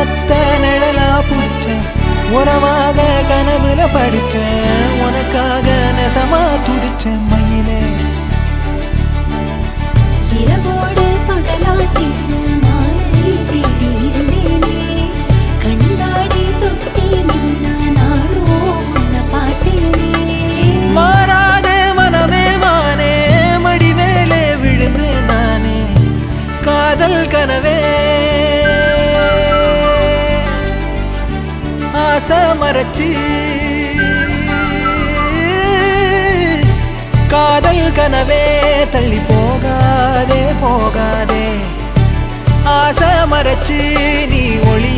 ஒத்த நிழலா புடிச்சேன் உறவாக கனவுல படிச்சேன் உனக்காக நெசமா துடிச்சேன் மயிலே இரவோடு பகலா சேர மாலை தேடி இருந்தேனே கண்ணாடி தொட்டி நின்னா நானோ உன்னை பார்த்தேனே மாறாத மனமே மானே மடி மேலே விழுந்து நானே காதல் கனவே ஆசை மறைச்சி காதல் கனவே தள்ளி போகாதே போகாதே ஆசை மறைச்சி நீ ஒளி